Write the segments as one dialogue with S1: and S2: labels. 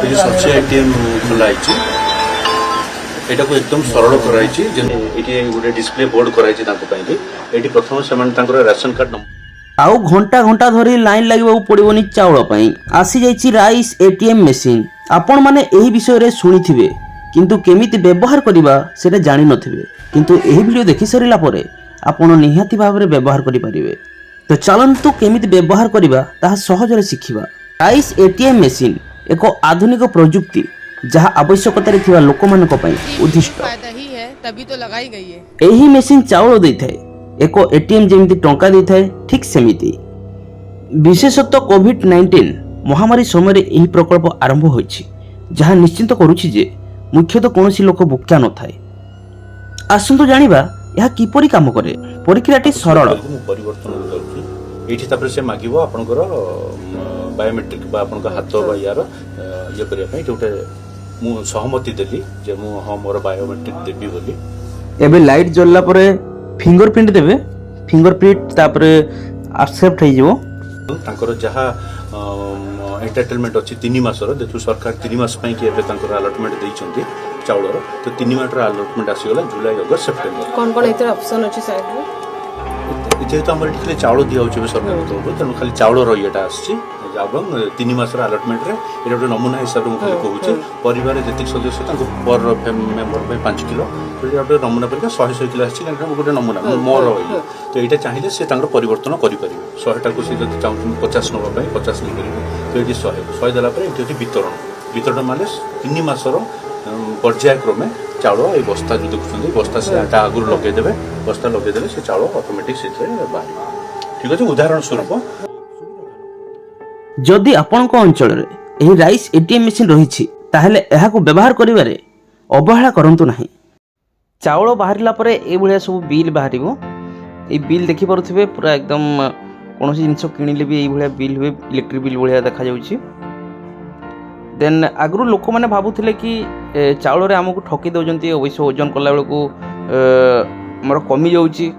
S1: ये सबसे एटीएम खोला है एटा को एकदम सरल कराई ये गोटे डिस्प्ले बोर्ड कराई ये प्रथम से राशन कार्ड नंबर
S2: आउ घंटा घंटा धरी लाइन लगे पड़ोनी चाउल आसी जाइए राइस एटीएम मेसीन आपण मैंने यही विषय शुणी किंतु केमिति व्यवहार करवा से जानी नथिबे किंतु यही वीडियो देखि सरिला परे आपण निहाती भाव में व्यवहार करि परिबे। तो चलंतु केमिति व्यवहार करवा ताहा सहजरे शिखिबा। राइस एटीएम मेसीन एक आधुनिक प्रजुक्ति जहाँ आवश्यकता थिबा लोकमानक पई उद्दिष्ट
S3: फायदा ही है तभी तो लगाई गई है।
S2: एही मेसीन चाउल देइथाय एक एटीएम जेमिति टंका देइथाय ठीक सेमिति विशेषतः कोविड-19 महामारी समय यही प्रकल्प आरंभ होइछि जहाँ निश्चित करुछि जे मुख्यतः कौनसी लोक भुक्या न थाए। आसंतु जानिबा यह किपरि काम करे। प्रक्रियाटी सरल
S1: परिवर्तन करूछि एठी तापर से मागिबो आपनकर बायोमेट्रिक बा आपनका हाथ बा यार ये करिया पई जोटे मु सहमति देली जे मु हम मोर बायोमेट्रिक देबी बोली।
S2: एबे लाइट जलला परे फिंगरप्रिंट देबे फिंगरप्रिंट तापर एक्सेप्ट हो जिवो
S1: तांकर जहा एंटरटेनमेंट अछि 3 मासर देखु सरकार 3 मास पई के एबे तांकर अलॉटमेंट देइछंती चाउलर तो 3 मासर अलॉटमेंट आसी गला जुलाई अगस्त सेप्टेम्बर
S3: कौन कौन इतर ऑप्शन अछि साइड में
S1: जेहेतु आम खाली चाउल दिया सरकार तरफ तेणु खाली चाउल रहीटा आसी 3 मासर अलॉटमेंट रे ये गोटे नमूना हिसाब से खाली कहूँ परिवार जी सदस्य पर मेम्बर 5 किलो गोटे नमूना पर 100 किलो आसी गोटे नमूना मोर तो यहाँ चाहिए सी परिवर्तन करेंगे 100 टाक सी जब चाहूँ 50 नापी 50 नहीं तो ये 100 देला ये वितरण वितरण माने 3 मासर पर्यायक्रमे चाउल ये बस्ता जो देखुं बस्ता से आगुरी लगेदे बस्ता लगेदे से चाउल ऑटोमेटिक से बाहर ठीक अच्छे। उदाहरण स्वरूप
S2: जदि आपणक अंचल में राइस एटीएम मेसीन रही ताको व्यवहार करिबारे अवहेला करंतु नाही। चाउल बाहरिला परे ए भलिया सब बिल बाहरिबो ए बिल देखि पारुथिबे पूरा एकदम कौन जिनस किणिले भी ये बिल हुए इलेक्ट्रिक बिल भाया देखा जाउछि। देन आगु लोक मैंने भावुले कि चाउल रे आमको ठकी दौरान अवश्य ओजन कला बेलू मोर कमी जाऊँगी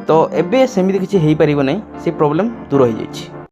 S2: तो एबे सेमिति किसी हो पार ना से प्रॉब्लम दूर हो जाए।